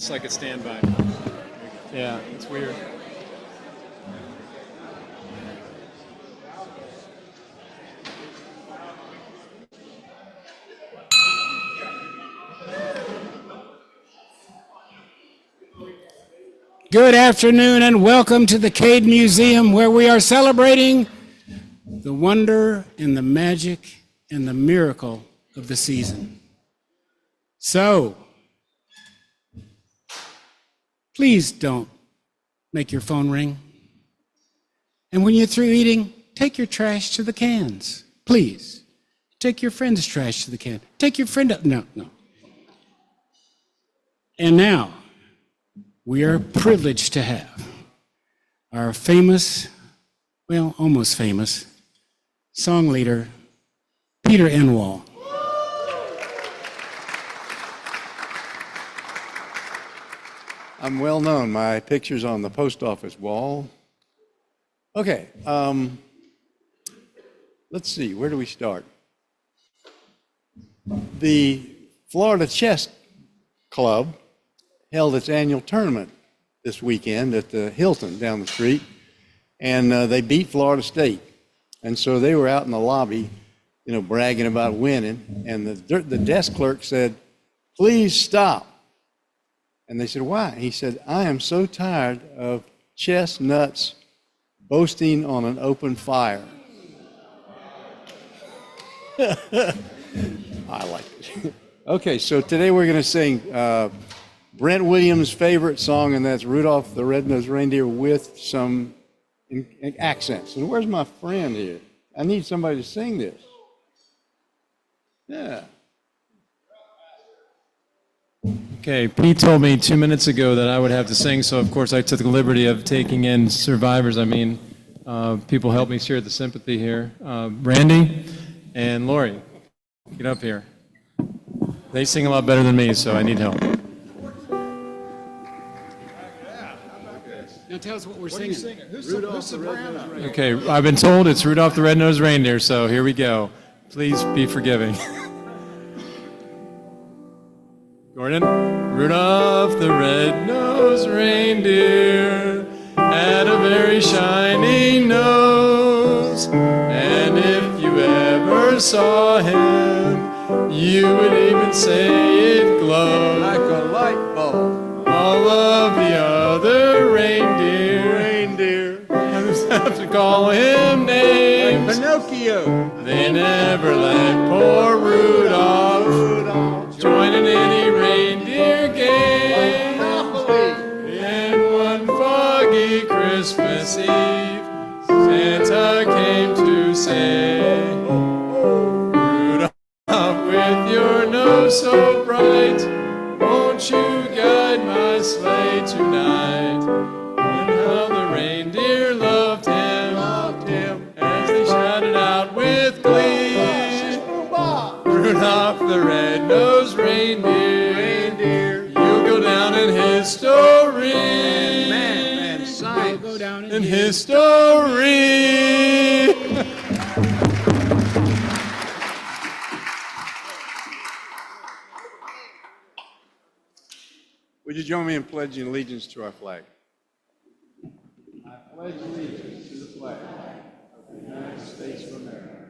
It's like a standby. Yeah, it's weird. Good afternoon and welcome to the Cade Museum, where we are celebrating the wonder and the magic and the miracle of the season. So, please don't make your phone ring. And when you're through eating, take your trash to the cans. Please. Take your friend's trash to the can. Take your friend up. No. And now, we are privileged to have our famous, well, almost famous, song leader, Peter Enwall. I'm well known. My picture's on the post office wall. Okay, let's see, where do we start? The Florida Chess Club held its annual tournament this weekend at the Hilton down the street, and they beat Florida State. And so they were out in the lobby, bragging about winning, and the desk clerk said, "Please stop." And they said, "Why?" He said, "I am so tired of chess nuts boasting on an open fire." I like it. Okay, so today we're going to sing Brent Williams' favorite song, and that's Rudolph the Red-Nosed Reindeer with some accents. And where's my friend here? I need somebody to sing this. Yeah. Okay, Pete told me 2 minutes ago that I would have to sing, so of course I took the liberty of taking in survivors. People help me share the sympathy here. Randy and Lori, get up here. They sing a lot better than me, so I need help. Now tell us what we're singing. Who's soprano? Okay, I've been told it's Rudolph the Red-Nosed Reindeer, so here we go. Please be forgiving. Gordon? Rudolph the red-nosed reindeer had a very shiny nose, and if you ever saw him, you would even say it glowed. Like a light bulb. All of the other reindeer have to call him names. Like Pinocchio. They never let poor Rudolph join in any reindeer game. And one foggy Christmas Eve, Santa came to say, Rudolph, with your nose so bright, won't you guide my sleigh tonight? And how the reindeer loved him as they shouted out with glee. Rudolph the red-nosed reindeer, you'll go down in history. Man, science. Go down In history. Would you join me in pledging allegiance to our flag? I pledge allegiance to the flag of the United States of America,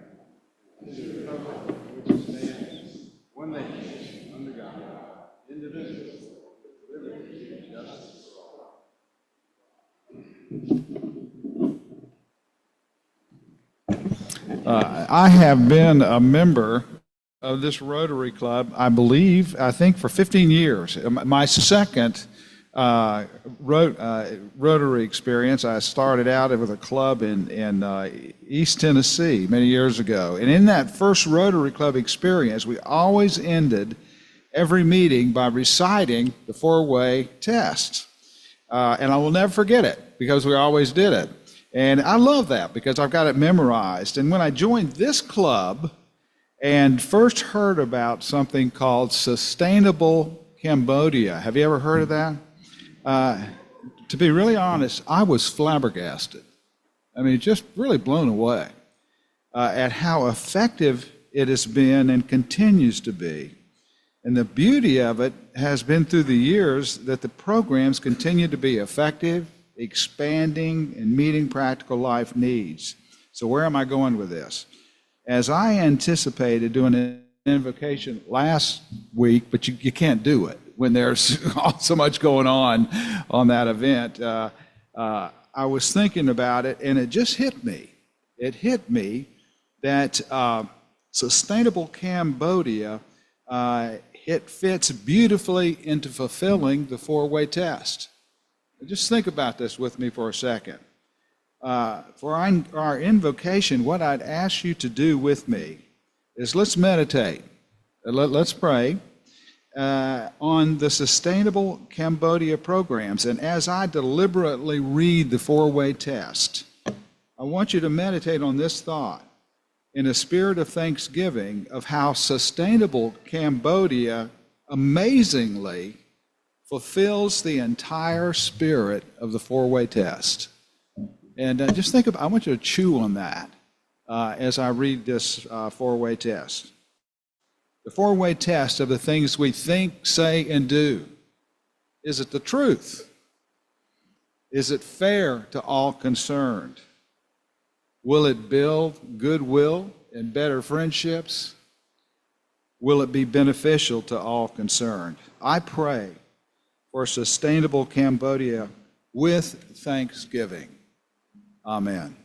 and to the republic for which it stands, one nation, under God, indivisible, with liberty and justice for all. I have been a member of this Rotary Club, I think for 15 years. My second Rotary experience, I started out with a club in East Tennessee many years ago. And in that first Rotary Club experience, we always ended every meeting by reciting the four-way test. And I will never forget it, because we always did it. And I love that because I've got it memorized. And when I joined this club and first heard about something called Sustainable Cambodia, have you ever heard of that? To be really honest, I was flabbergasted. I mean, just really blown away at how effective it has been and continues to be. And the beauty of it has been through the years that the programs continue to be effective, expanding, and meeting practical life needs. So where am I going with this? As I anticipated doing an invocation last week, but you can't do it when there's so much going on that event, I was thinking about it, and it just hit me. It hit me that sustainable Cambodia, it fits beautifully into fulfilling the four-way test. Just think about this with me for a second. For our invocation, what I'd ask you to do with me is let's meditate, let's pray on the Sustainable Cambodia programs. And as I deliberately read the four-way test, I want you to meditate on this thought in a spirit of thanksgiving of how Sustainable Cambodia amazingly fulfills the entire spirit of the four-way test. And just think about, I want you to chew on that as I read this four-way test. The four-way test of the things we think, say, and do. Is it the truth? Is it fair to all concerned? Will it build goodwill and better friendships? Will it be beneficial to all concerned? I pray for Sustainable Cambodia with thanksgiving. Amen.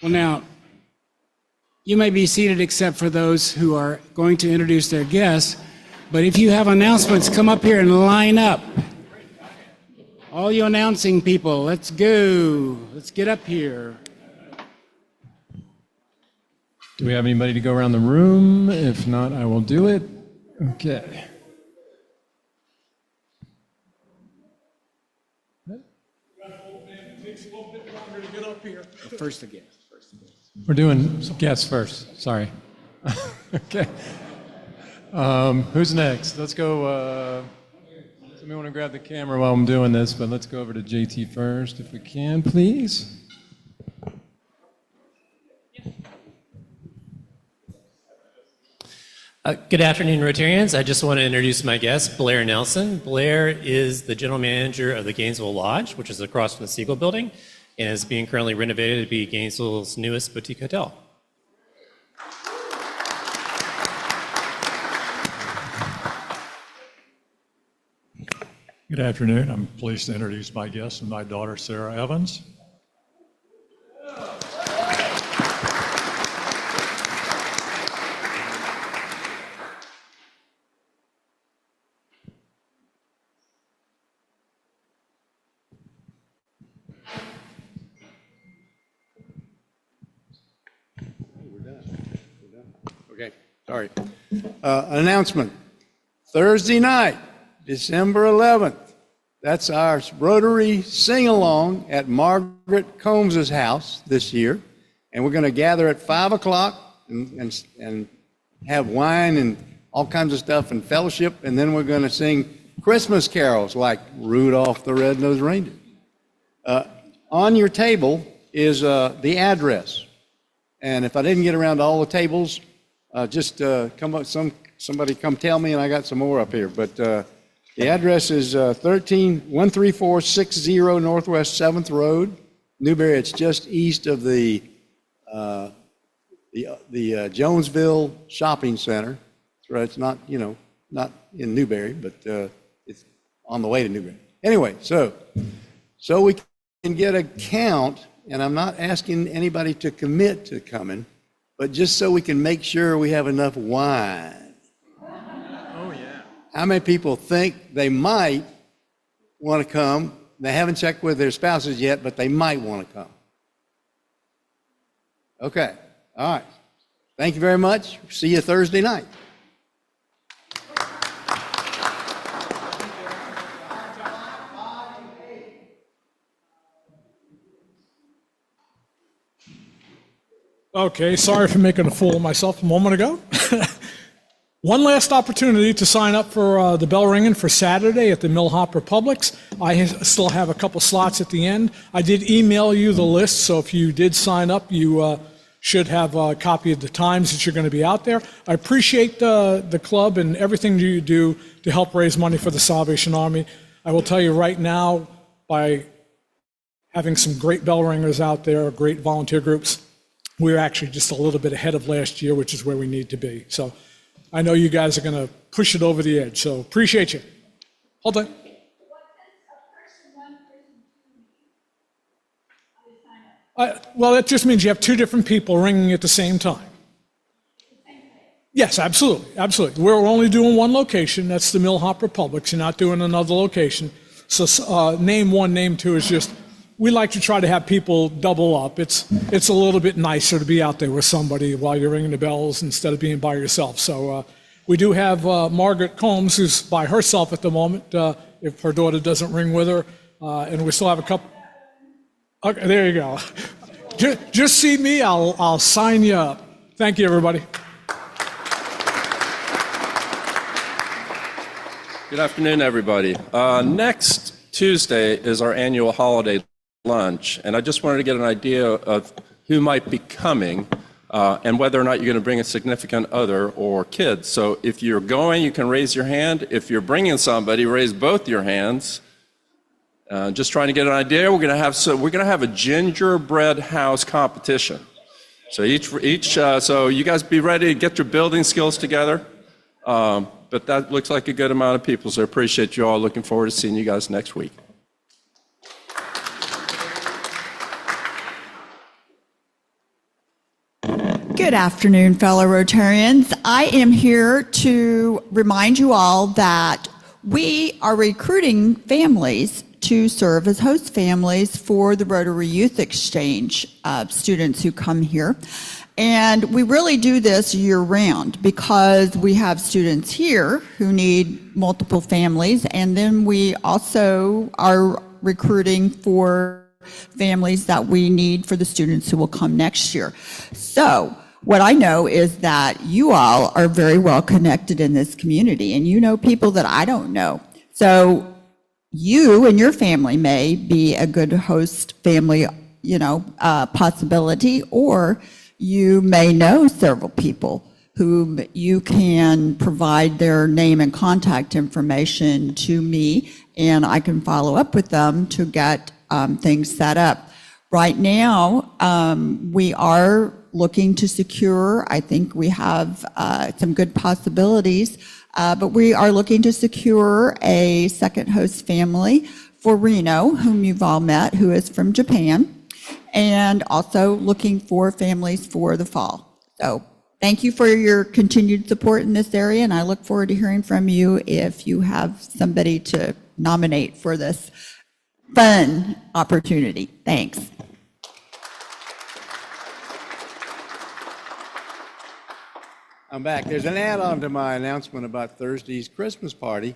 Well, now, you may be seated except for those who are going to introduce their guests, but if you have announcements, come up here and line up. All you announcing people, let's go. Let's get up here. Do we have anybody to go around the room? If not, I will do it. Okay. First again. We're doing guests first. Sorry. Okay. Who's next? Let's go. Somebody want to grab the camera while I'm doing this, but let's go over to JT first, if we can, please. Good afternoon, Rotarians. I just want to introduce my guest, Blair Nelson. Blair is the general manager of the Gainesville Lodge, which is across from the Siegel Building, and is being currently renovated to be Gainesville's newest boutique hotel. Good afternoon. I'm pleased to introduce my guest and my daughter, Sarah Evans. Okay, sorry. Announcement. Thursday night, December 11th. That's our Rotary sing-along at Margaret Combs's house this year. And we're going to gather at 5 o'clock and have wine and all kinds of stuff and fellowship. And then we're going to sing Christmas carols like Rudolph the Red-Nosed Reindeer. On your table is the address. And if I didn't get around to all the tables, just come up, somebody come tell me, and I got some more up here. But the address is 13460 Northwest 7th Road, Newberry. It's just east of the Jonesville Shopping Center. So it's not, not in Newberry, but it's on the way to Newberry. Anyway, so we can get a count, and I'm not asking anybody to commit to coming, but just so we can make sure we have enough wine. Oh, yeah. How many people think they might want to come? They haven't checked with their spouses yet, but they might want to come. Okay. All right. Thank you very much. See you Thursday night. Okay, sorry for making a fool of myself a moment ago. One last opportunity to sign up for the bell ringing for Saturday at the Millhopper Publix. I still have a couple slots at the end. I did email you the list, so if you did sign up, you should have a copy of the times that you're going to be out there. I appreciate the club and everything you do to help raise money for the Salvation Army. I will tell you right now, by having some great bell ringers out there, great volunteer groups, we're actually just a little bit ahead of last year, which is where we need to be. So I know you guys are going to push it over the edge, so appreciate you. Hold on. Well, that just means you have two different people ringing at the same time. Yes, absolutely, absolutely. We're only doing one location. That's the Millhopper Publix. You're not doing another location. So name one, name two is just, we like to try to have people double up. It's a little bit nicer to be out there with somebody while you're ringing the bells instead of being by yourself. So we do have Margaret Combs, who's by herself at the moment, if her daughter doesn't ring with her. And we still have a couple. Okay, there you go. Just see me, I'll sign you up. Thank you, everybody. Good afternoon, everybody. Next Tuesday is our annual holiday lunch, and I just wanted to get an idea of who might be coming and whether or not you're going to bring a significant other or kids. So if you're going, you can raise your hand. If you're bringing somebody, raise both your hands. Just trying to get an idea. We're going to have a gingerbread house competition. So so you guys be ready to get your building skills together. But that looks like a good amount of people, so I appreciate you all. Looking forward to seeing you guys next week. Good afternoon, fellow Rotarians. I am here to remind you all that we are recruiting families to serve as host families for the Rotary Youth Exchange students who come here. And we really do this year-round because we have students here who need multiple families, and then we also are recruiting for families that we need for the students who will come next year. So what I know is that you all are very well connected in this community, and you know people that I don't know. So you and your family may be a good host family, possibility, or you may know several people whom you can provide their name and contact information to me, and I can follow up with them to get things set up. Right now, we are looking to secure, I think we have some good possibilities, but we are looking to secure a second host family for Reno, whom you've all met, who is from Japan, and also looking for families for the fall. So thank you for your continued support in this area, and I look forward to hearing from you if you have somebody to nominate for this fun opportunity. Thanks. I'm back. There's an add-on to my announcement about Thursday's Christmas party.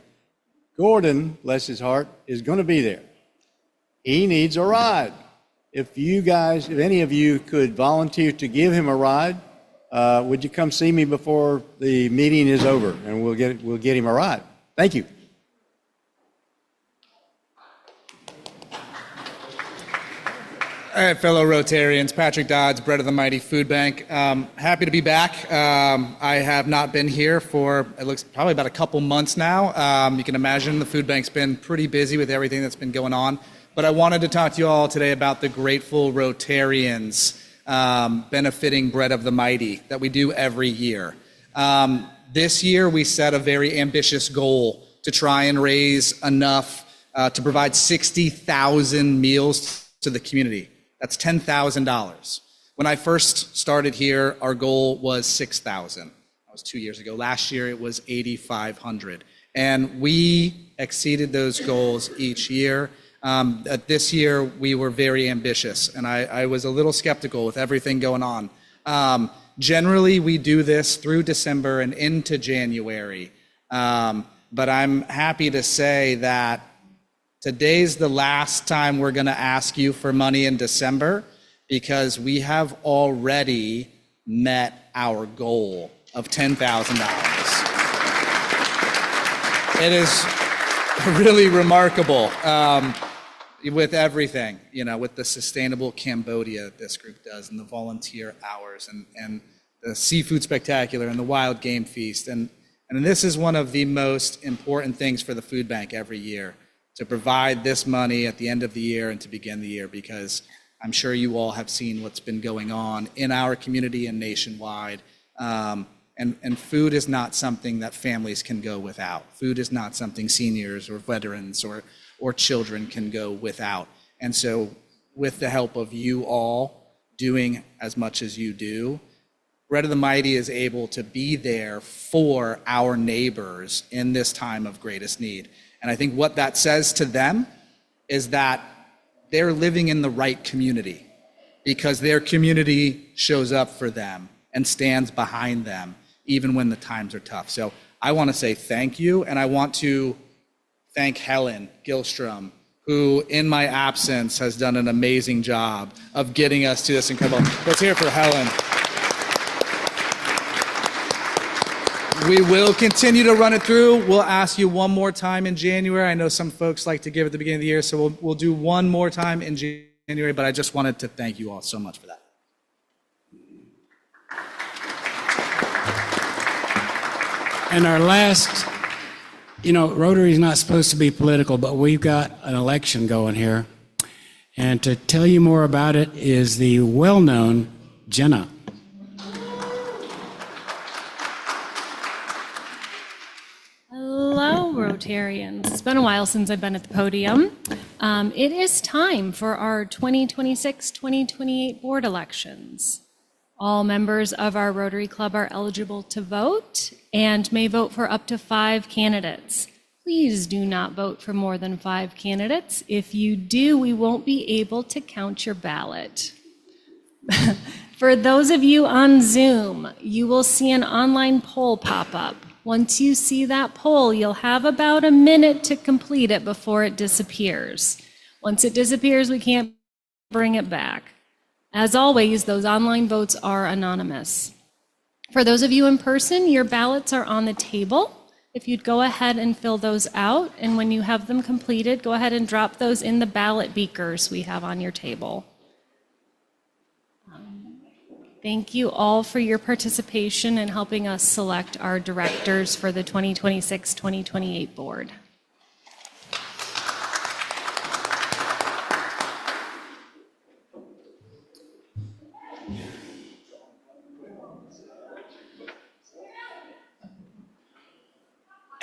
Gordon, bless his heart, is going to be there. He needs a ride. If any of you could volunteer to give him a ride, would you come see me before the meeting is over, and we'll get him a ride. Thank you. All right, fellow Rotarians, Patrick Dodds, Bread of the Mighty Food Bank. Happy to be back. I have not been here for, it looks probably about a couple months now. You can imagine the food bank's been pretty busy with everything that's been going on. But I wanted to talk to you all today about the Grateful Rotarians benefiting Bread of the Mighty that we do every year. This year, we set a very ambitious goal to try and raise enough to provide 60,000 meals to the community. That's $10,000. When I first started here, our goal was 6,000. That was 2 years ago. Last year, it was 8,500. And we exceeded those goals each year. This year, we were very ambitious, and I was a little skeptical with everything going on. Generally, we do this through December and into January, but I'm happy to say that today's the last time we're going to ask you for money in December, because we have already met our goal of $10,000. It is really remarkable with everything, with the sustainable Cambodia that this group does and the volunteer hours and the seafood spectacular and the wild game feast. And this is one of the most important things for the food bank every year, to provide this money at the end of the year and to begin the year, because I'm sure you all have seen what's been going on in our community and nationwide. And food is not something that families can go without. Food is not something seniors or veterans or children can go without. And so with the help of you all doing as much as you do, Bread of the Mighty is able to be there for our neighbors in this time of greatest need. And I think what that says to them is that they're living in the right community, because their community shows up for them and stands behind them even when the times are tough. So I want to say thank you, and I want to thank Helen Gilstrom, who in my absence has done an amazing job of getting us to this incredible. Let's hear it for Helen. We will continue to run it through. We'll ask you one more time in January. I know some folks like to give at the beginning of the year, so we'll do one more time in January, but I just wanted to thank you all so much for that. And our last, Rotary is not supposed to be political, but we've got an election going here. And to tell you more about it is the well-known Jenna. Hello, Rotarians. It's been a while since I've been at the podium. It is time for our 2026-2028 board elections. All members of our Rotary Club are eligible to vote and may vote for up to 5 candidates. Please do not vote for more than 5 candidates. If you do, we won't be able to count your ballot. For those of you on Zoom, you will see an online poll pop up. Once you see that poll, you'll have about a minute to complete it before it disappears. Once it disappears, we can't bring it back. As always, those online votes are anonymous. For those of you in person, your ballots are on the table. If you'd go ahead and fill those out, and when you have them completed, go ahead and drop those in the ballot beakers we have on your table. Thank you all for your participation in helping us select our directors for the 2026-2028 board.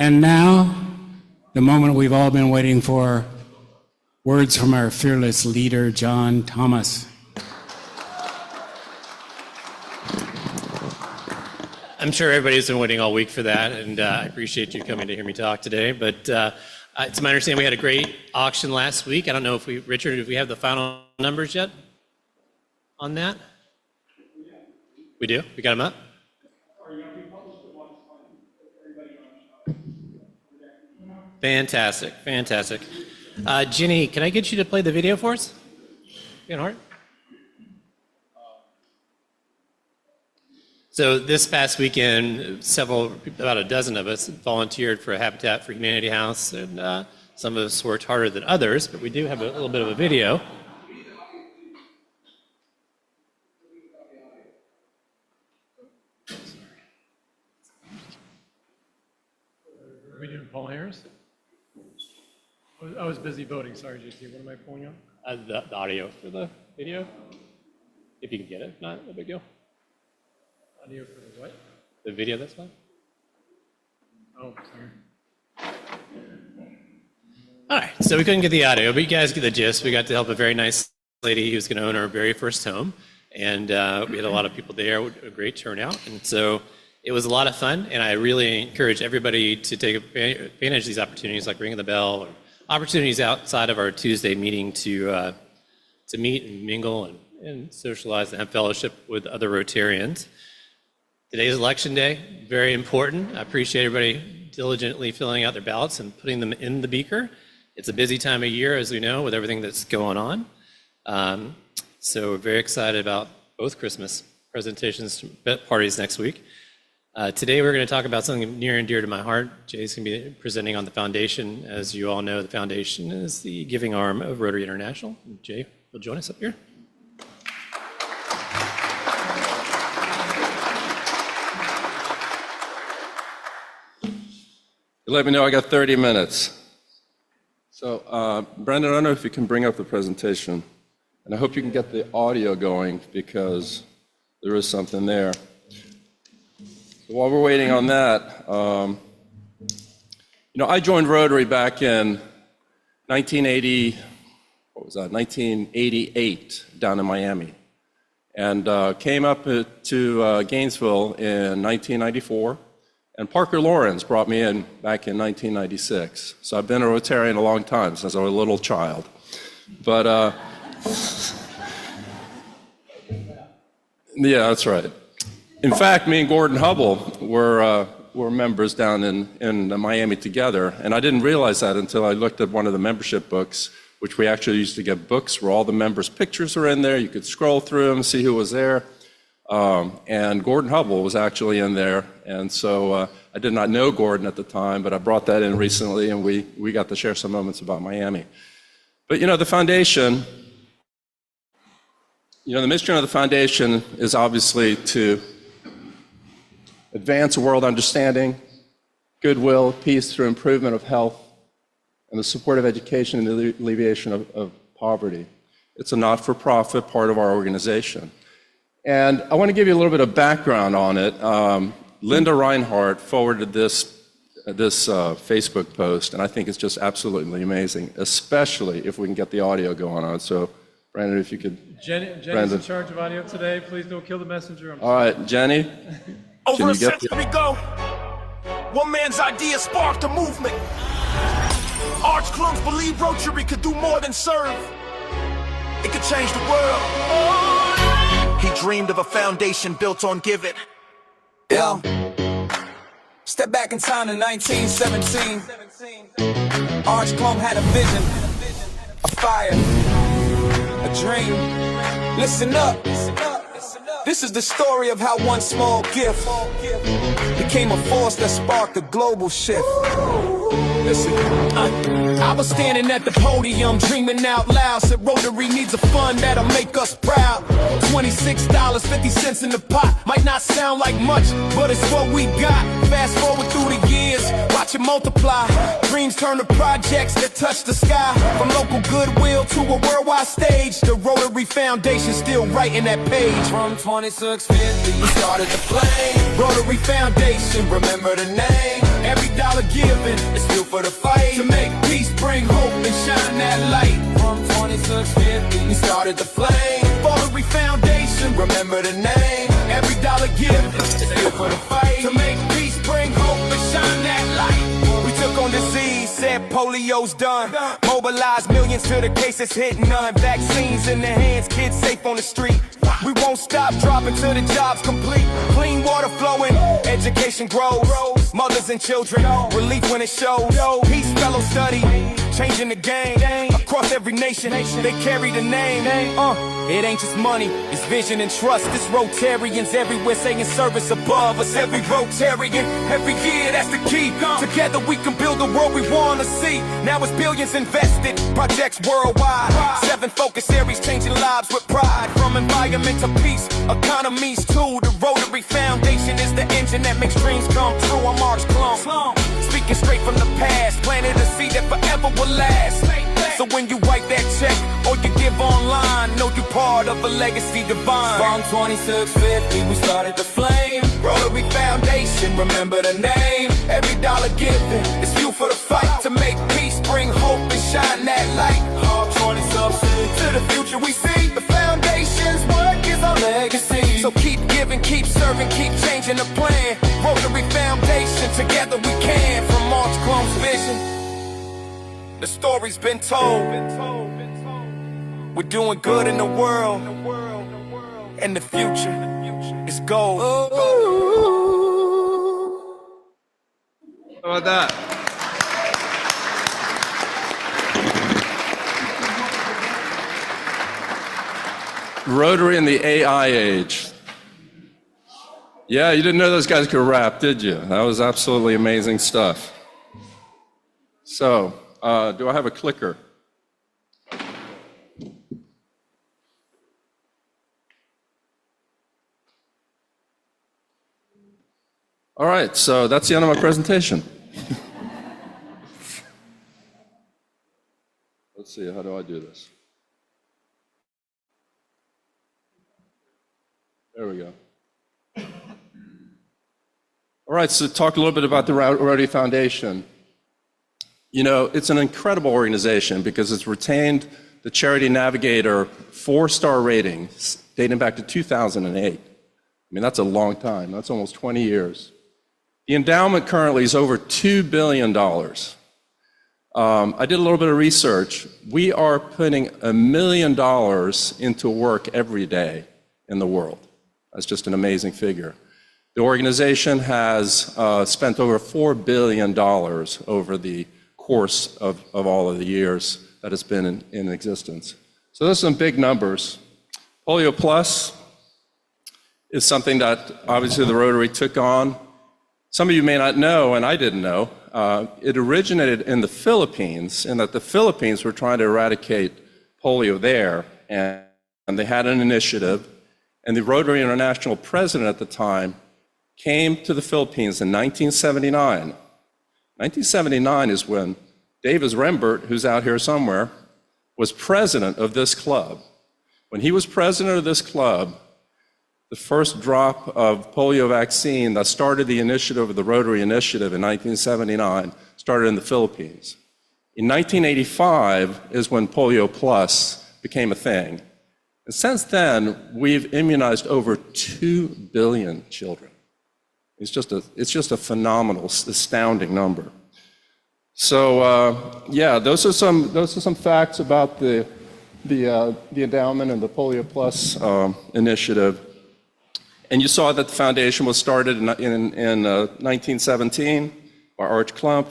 And now, the moment we've all been waiting for, words from our fearless leader, John Thomas. I'm sure everybody's been waiting all week for that, and I appreciate you coming to hear me talk today. But it's my understanding we had a great auction last week. I don't know if Richard, if we have the final numbers yet on that? We do? We got them up? Fantastic, fantastic. Ginny, can I get you to play the video for us? Ian Hart? So this past weekend, about a dozen of us volunteered for a Habitat for Humanity house, and some of us worked harder than others, but we do have a little bit of a video. Are we doing Paul Harris? I was busy voting, sorry, JT. What am I pulling up? The audio for the video, if you can get it, not a big deal. Audio for the what? The video, that's fine. Oh, sorry. All right, so we couldn't get the audio, but you guys get the gist. We got to help a very nice lady who's going to own her very first home, and we had a lot of people there, a great turnout, and so it was a lot of fun, and I really encourage everybody to take advantage of these opportunities, like ringing the bell, or opportunities outside of our Tuesday meeting to meet and mingle and socialize and have fellowship with other Rotarians. Today's election day, very important. I appreciate everybody diligently filling out their ballots and putting them in the beaker. It's a busy time of year, as we know, with everything that's going on. So we're very excited about both Christmas presentations, parties next week. Today we're going to talk about something near and dear to my heart. Jay's going to be presenting on the foundation. As you all know, the foundation is the giving arm of Rotary International. Jay will join us up here. You let me know I got 30 minutes. So, Brendan, I don't know if you can bring up the presentation. And I hope you can get the audio going because there is something there. So while we're waiting on that, I joined Rotary back in 1988 down in Miami. And came up to Gainesville in 1994. And Parker Lawrence brought me in back in 1996. So I've been a Rotarian a long time, since I was a little child. But, yeah, that's right. In fact, me and Gordon Hubble were members down in Miami together. And I didn't realize that until I looked at one of the membership books, which we actually used to get books where all the members' pictures were in there. You could scroll through them, see who was there. And Gordon Hubble was actually in there, and so I did not know Gordon at the time, but I brought that in recently, and we got to share some moments about Miami. But the foundation, the mission of the foundation is obviously to advance world understanding, goodwill, peace through improvement of health, and the support of education and the alleviation of poverty. It's a not-for-profit part of our organization. And I want to give you a little bit of background on it. Linda Reinhardt forwarded this Facebook post, and I think it's just absolutely amazing, especially if we can get the audio going on. So, Brandon, if you could. Jenny's in charge of audio today. Please don't kill the messenger. All right, Jenny. Over a century ago, one man's idea sparked a movement. Arch clubs believed Rotary could do more than serve. It could change the world. He dreamed of a foundation built on giving. Yeah. Step back in time to 1917. Arch Clump had a vision, a fire, a dream. Listen up. This is the story of how one small gift became a force that sparked a global shift. Listen, I was standing at the podium dreaming out loud. Said Rotary needs a fund that'll make us proud. $26.50 in the pot might not sound like much, but it's what we got. Fast forward through the years, watch it multiply. Dreams turn to projects that touch the sky. From local goodwill to a worldwide stage, the Rotary Foundation still writing that page. From 2650 we started the flame. Rotary Foundation, remember the name. Every dollar given is fuel for the fight. To make peace, bring hope, and shine that light. From 2650 we started the flame. Rotary Foundation, remember the name. Every dollar given is fuel for the fight. To make peace, bring hope, and shine that light. We took on disease, said polio's done. Mobilized millions till the cases hit none. Vaccines in the hands, kids safe on the street. We won't stop dropping till the job's complete. Clean water flowing, education grows. Mothers and children, relief when it shows. Peace fellow study, changing the game. Across every nation, they carry the name. It ain't just money, it's vision and trust. It's Rotarians everywhere saying service above us. Every Rotarian, every year, that's the key. Together we can build the world we wanna see. Now it's billions invested, projects worldwide. 7 focus areas changing lives with pride. From environment to peace, economies too. The Rotary Foundation is the engine that makes dreams come true. I'm Arch Clump, speaking straight from the past. Planted a seed that forever will last. So when you write that check or you give online, know you part of a legacy divine. From 2650 we started the flame. Rotary Foundation, remember the name. Every dollar given is fuel for the fight. To make peace, bring hope, and shine that light. All 20 subsidies to the future we see. The foundation's work is our legacy. So keep giving, keep serving, keep changing the plan. Rotary Foundation, together we can. From Arch Clump's vision, the story's been told. We're doing good in the world, and the future is gold. How about that? Rotary in the AI age. Yeah, you didn't know those guys could rap, did you? That was absolutely amazing stuff. So, do I have a clicker? All right, so that's the end of my presentation. Let's see, how do I do this? There we go. All right, so talk a little bit about the Rotary Foundation. You know, it's an incredible organization because it's retained the Charity Navigator 4-star rating dating back to 2008. I mean, that's a long time. That's almost 20 years. The endowment currently is over $2 billion. I did a little bit of research. We are putting $1 million into work every day in the world. That's just an amazing figure. The organization has spent over $4 billion over the course of all of the years that it's been in existence. So those are some big numbers. Polio Plus is something that obviously the Rotary took on. Some of you may not know, and I didn't know, it originated in the Philippines, in that the Philippines were trying to eradicate polio there, and they had an initiative, and the Rotary International president at the time came to the Philippines in 1979. 1979 is when Davis Rembert, who's out here somewhere, was president of this club. When he was president of this club, the first drop of polio vaccine that started the initiative of the Rotary Initiative in 1979 started in the Philippines. In 1985 is when Polio Plus became a thing. And since then, we've immunized over 2 billion children. It's just a phenomenal, astounding number. So yeah, those are some facts about the endowment and the Polio Plus initiative. And you saw that the foundation was started in 1917 by Arch Klump.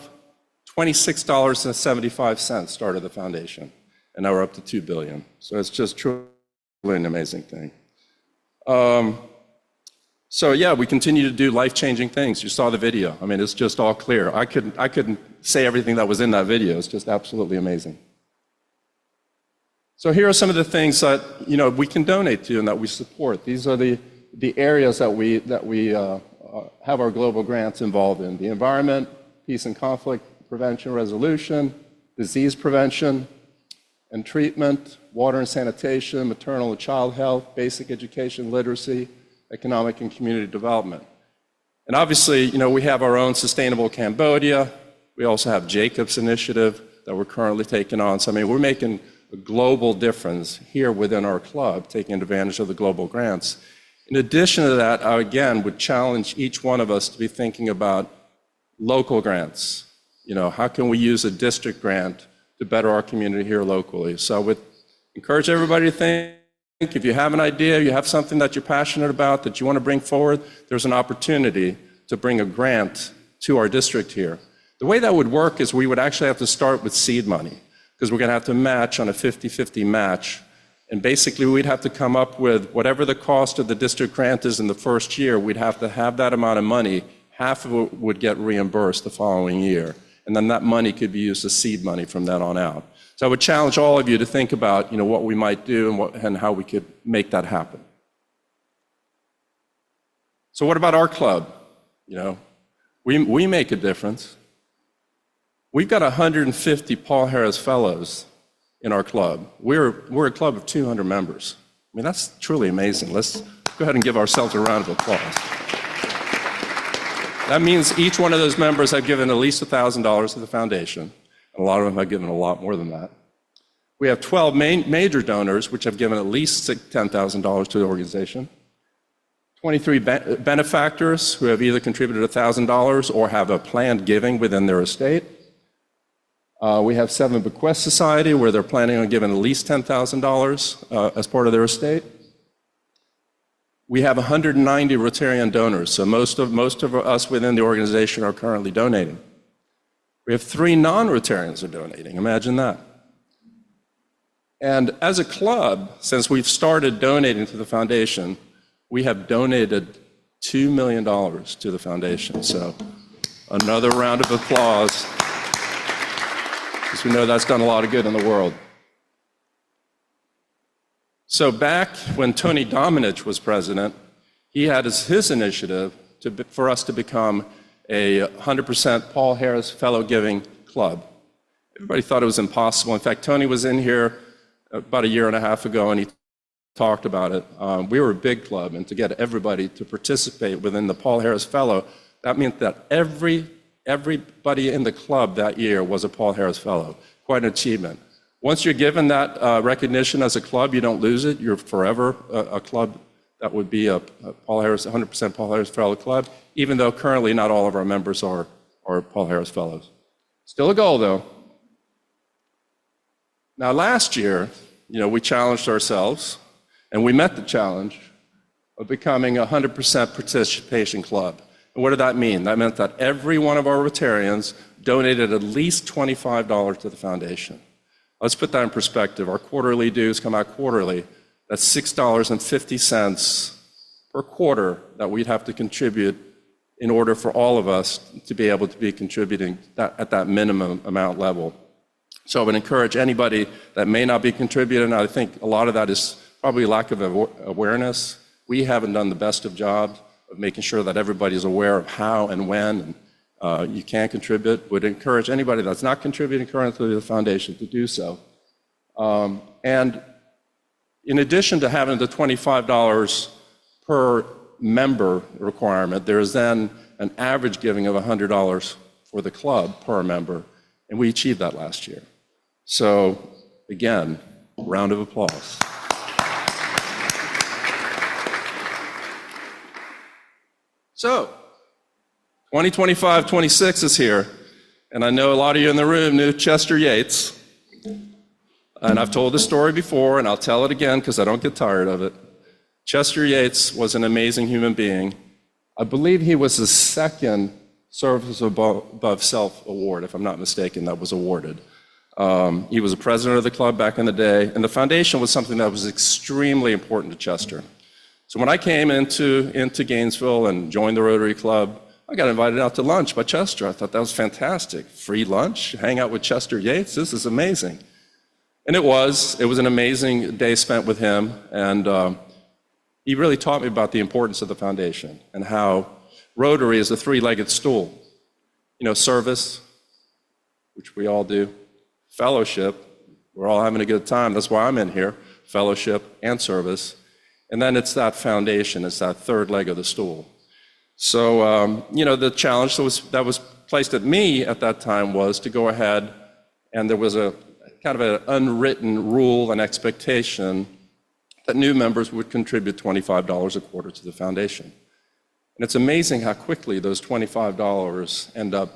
$26.75 started the foundation, and now we're up to $2 billion. So it's just truly an amazing thing. So yeah, we continue to do life-changing things. You saw the video. I mean, it's just all clear. I couldn't say everything that was in that video. It's just absolutely amazing. So here are some of the things that we can donate to and that we support. These are the areas that we have our global grants involved in: the environment, peace and conflict prevention, resolution, disease prevention and treatment, water and sanitation, maternal and child health, basic education, literacy, economic and community development. And obviously, we have our own Sustainable Cambodia. We also have Jacob's initiative that we're currently taking on. So I mean, we're making a global difference here within our club, taking advantage of the global grants. In addition to that, I again would challenge each one of us to be thinking about local grants. How can we use a district grant to better our community here locally? So I would encourage everybody to think, if you have an idea, you have something that you're passionate about, that you want to bring forward, there's an opportunity to bring a grant to our district here. The way that would work is we would actually have to start with seed money, because we're going to have to match on a 50-50 match. And basically, we'd have to come up with whatever the cost of the district grant is in the first year, we'd have to have that amount of money. Half of it would get reimbursed the following year. And then that money could be used as seed money from then on out. So I would challenge all of you to think about, what we might do and how we could make that happen. So what about our club? We make a difference. We've got 150 Paul Harris Fellows in our club. We're a club of 200 members. I mean, that's truly amazing. Let's go ahead and give ourselves a round of applause. That means each one of those members have given at least $1,000 to the foundation. And a lot of them have given a lot more than that. We have 12 major donors, which have given at least $10,000 to the organization. 23 benefactors who have either contributed $1,000 or have a planned giving within their estate. We have 7 bequest society where they're planning on giving at least $10,000 as part of their estate. We have 190 Rotarian donors, so most of us within the organization are currently donating. We have 3 non-Rotarians are donating. Imagine that. And as a club, since we've started donating to the foundation, we have donated $2 million to the foundation. So another round of applause, because we know that's done a lot of good in the world. So back when Tony Domenech was president, he had his initiative for us to become a 100% Paul Harris Fellow Giving Club. Everybody thought it was impossible. In fact, Tony was in here about a year and a half ago, and he talked about it. We were a big club, and to get everybody to participate within the Paul Harris Fellow, that meant that everybody in the club that year was a Paul Harris Fellow. Quite an achievement. Once you're given that recognition as a club, you don't lose it. You're forever a club that would be a Paul Harris, 100% Paul Harris Fellow club, even though currently not all of our members are Paul Harris Fellows. Still a goal, though. Now, last year, we challenged ourselves, and we met the challenge of becoming a 100% participation club. And what did that mean? That meant that every one of our Rotarians donated at least $25 to the foundation. Let's put that in perspective. Our quarterly dues come out quarterly. That's $6.50 per quarter that we'd have to contribute in order for all of us to be able to be contributing at that minimum amount level. So I would encourage anybody that may not be contributing. I think a lot of that is probably lack of awareness. We haven't done the best of jobs of making sure that everybody's aware of how and when you can contribute. Would encourage anybody that's not contributing currently to the foundation to do so. And in addition to having the $25 per member requirement, there is then an average giving of $100 for the club per member, and we achieved that last year. So again, round of applause. So 2025-26 is here, and I know a lot of you in the room knew Chester Yates. And I've told this story before, and I'll tell it again because I don't get tired of it. Chester Yates was an amazing human being. I believe he was the second Service Above Self award, if I'm not mistaken, that was awarded. He was a president of the club back in the day, and the foundation was something that was extremely important to Chester. So when I came into Gainesville and joined the Rotary Club, I got invited out to lunch by Chester. I thought that was fantastic. Free lunch, hang out with Chester Yates, this is amazing. And it was an amazing day spent with him, and he really taught me about the importance of the foundation and how Rotary is a three-legged stool. Service, which we all do, fellowship, we're all having a good time, that's why I'm in here, fellowship and service, and then it's that foundation, it's that third leg of the stool. So, the challenge that was placed at me at that time was to go ahead, and there was a kind of an unwritten rule and expectation that new members would contribute $25 a quarter to the foundation. And it's amazing how quickly those $25 end up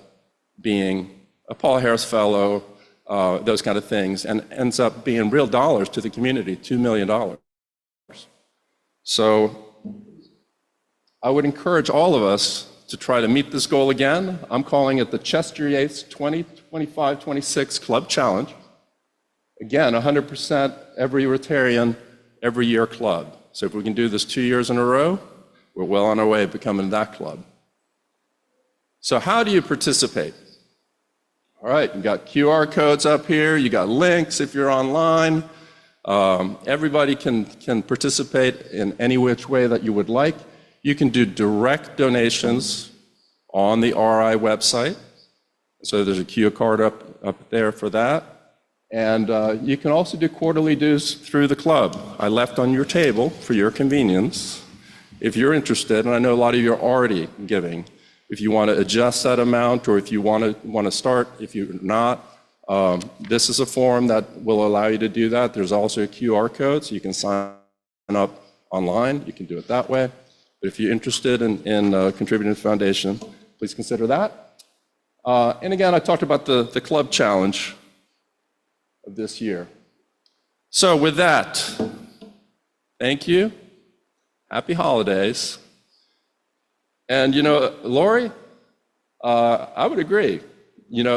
being a Paul Harris Fellow, those kind of things, and ends up being real dollars to the community, $2 million. So I would encourage all of us to try to meet this goal again. I'm calling it the Chester Yates 2025-26 Club Challenge. Again, 100% every Rotarian, every year club. So if we can do this 2 years in a row, we're well on our way of becoming that club. So how do you participate? All right, you got QR codes up here, you got links if you're online. Everybody can participate in any which way that you would like. You can do direct donations on the RI website. So there's a QR card up there for that. And you can also do quarterly dues through the club. I left on your table for your convenience. If you're interested, and I know a lot of you are already giving, if you want to adjust that amount or if you want to start, if you're not, this is a form that will allow you to do that. There's also a QR code, so you can sign up online. You can do it that way. But if you're interested in contributing to the foundation, please consider that. And again, I talked about the club challenge of this year. So with that, thank you. Happy holidays. And Lori, I would agree.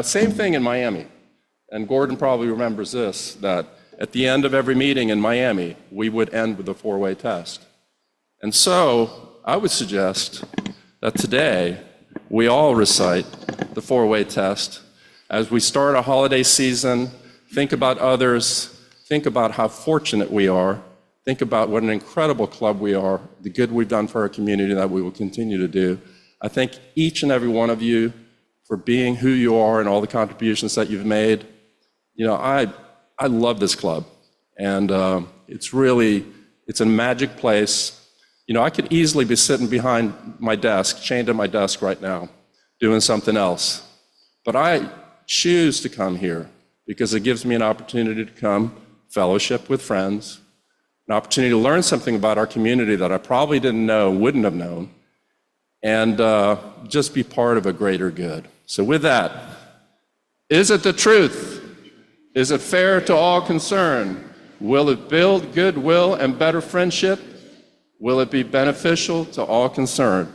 Same thing in Miami. And Gordon probably remembers this, that at the end of every meeting in Miami, we would end with a 4-way test. And so I would suggest that today we all recite the four-way test. As we start a holiday season, think about others, think about how fortunate we are, think about what an incredible club we are, the good we've done for our community that we will continue to do. I thank each and every one of you for being who you are and all the contributions that you've made. You know, I love this club, and it's a magic place. You know, I could easily be sitting behind my desk, chained to my desk right now, doing something else. But I choose to come here because it gives me an opportunity to come fellowship with friends, an opportunity to learn something about our community that I probably didn't know, wouldn't have known, and just be part of a greater good. So with that, is it the truth? Is it fair to all concerned? Will it build goodwill and better friendship? Will it be beneficial to all concerned?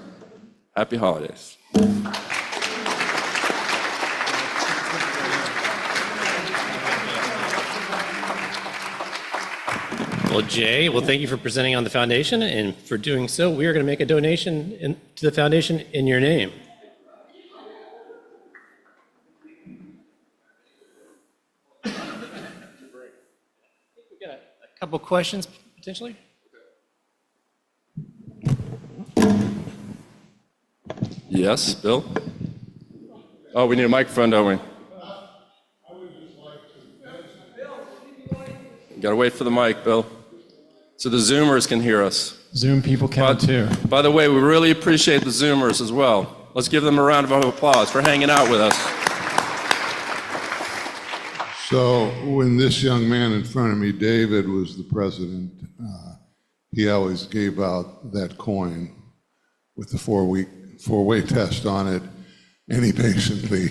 Happy holidays. Well, Jay, thank you for presenting on the foundation, and for doing so, we are going to make a donation to the foundation in your name. We got a couple questions, potentially. Yes, Bill? Oh, we need a microphone, don't we? Got to wait for the mic, Bill, so the Zoomers can hear us. Zoom people can too. By the way, we really appreciate the Zoomers as well. Let's give them a round of applause for hanging out with us. So when this young man in front of me, David, was the president, he always gave out that coin with the four-way test on it, and he patiently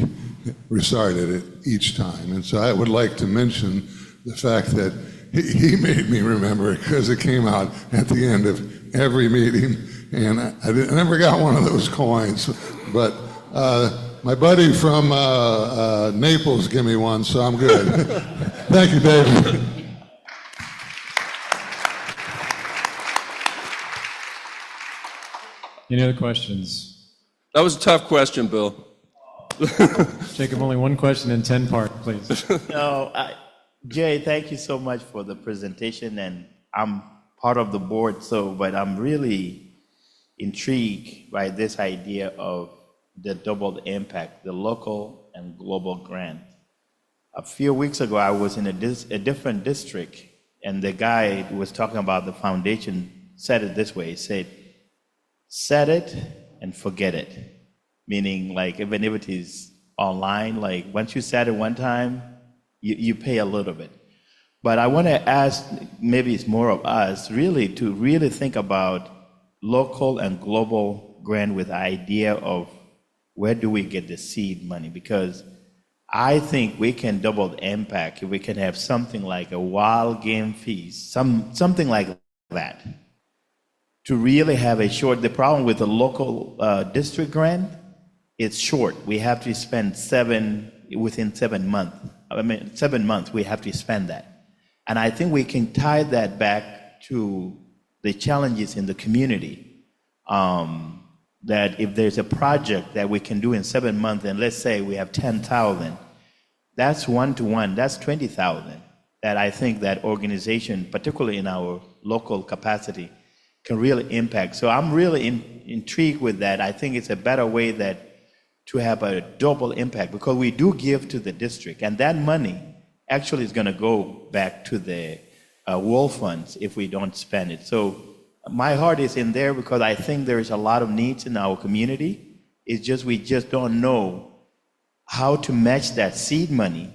recited it each time. And so I would like to mention the fact that he made me remember it because it came out at the end of every meeting, and I never got one of those coins. But my buddy from Naples gave me one, so I'm good. Thank you, David. Any other questions? That was a tough question, Bill. Jacob, only one question in 10 parts, please. No, Jay, thank you so much for the presentation, and I'm part of the board, but I'm really intrigued by this idea of the double impact, the local and global grant. A few weeks ago, I was in a different district, and the guy who was talking about the foundation said it this way. He said, set it and forget it. Meaning, like, even if it is online, like, once you set it one time, you pay a little bit. But I want to ask, maybe it's more of us, really, to really think about local and global grant with the idea of where do we get the seed money? Because I think we can double the impact if we can have something like a wild game feast, something like that, to really have a short. The problem with the local district grant, it's short. We have to spend within 7 months. 7 months we have to spend that. And I think we can tie that back to the challenges in the community. That if there's a project that we can do in 7 months, and let's say we have 10,000, that's 1-to-1, that's 20,000. That I think that organization, particularly in our local capacity, can really impact. So I'm really intrigued with that. I think it's a better way to have a double impact, because we do give to the district, and that money actually is going to go back to the World Funds if we don't spend it. So my heart is in there because I think there is a lot of needs in our community. It's just we just don't know how to match that seed money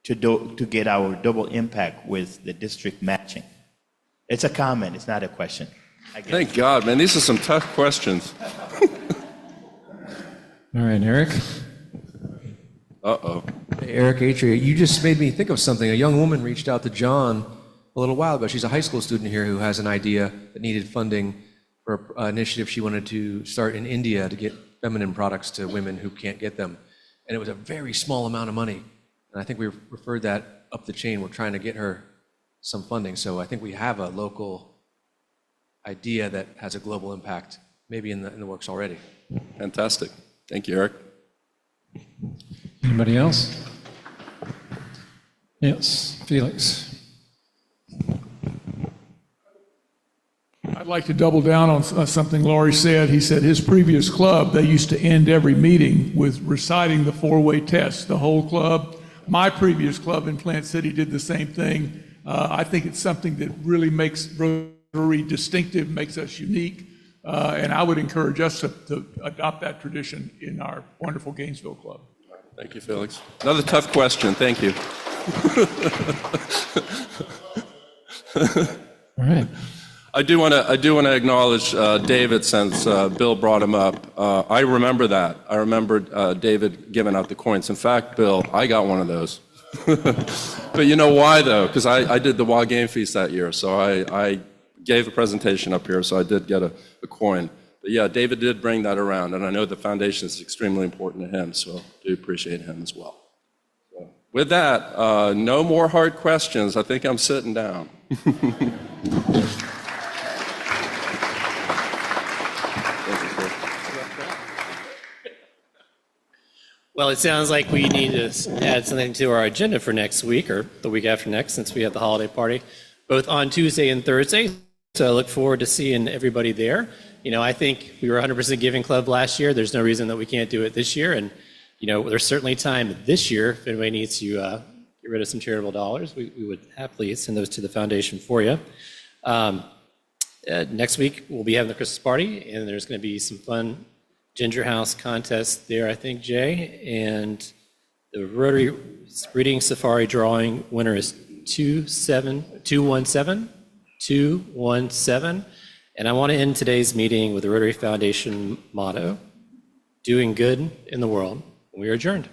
to get our double impact with the district matching. It's a comment, it's not a question. Thank God, man. These are some tough questions. All right, Eric. Uh-oh. Hey, Eric Atria, you just made me think of something. A young woman reached out to John a little while ago. She's a high school student here who has an idea that needed funding for an initiative she wanted to start in India to get feminine products to women who can't get them. And it was a very small amount of money. And I think we referred that up the chain. We're trying to get her some funding. So I think we have a local idea that has a global impact, maybe in the works already. Fantastic. Thank you, Eric. Anybody else? Yes, Felix. I'd like to double down on something Laurie said. He said his previous club, they used to end every meeting with reciting the four-way test, the whole club. My previous club in Plant City did the same thing. I think it's something that really makes Rotary distinctive, makes us unique, and I would encourage us to adopt that tradition in our wonderful Gainesville club. Thank you, Felix. Another tough question. Thank you. All right. I do want to acknowledge David, since Bill brought him up. I remember that. I remember David giving out the coins. In fact, Bill, I got one of those. But you know why, though? Because I did the Wild Game Feast that year, so I gave a presentation up here, so I did get a coin. But yeah, David did bring that around, and I know the foundation is extremely important to him, so I do appreciate him as well. So, with that, no more hard questions. I think I'm sitting down. Well, it sounds like we need to add something to our agenda for next week or the week after next, since we have the holiday party, both on Tuesday and Thursday. So I look forward to seeing everybody there. You know, I think we were 100% Giving Club last year. There's no reason that we can't do it this year. And, you know, there's certainly time this year if anybody needs to get rid of some charitable dollars. We would happily send those to the foundation for you. Next week, we'll be having the Christmas party, and there's going to be some fun Ginger House contest there, I think, Jay. And the Rotary Reading Safari drawing winner is 217. And I want to end today's meeting with the Rotary Foundation motto, doing good in the world. We are adjourned.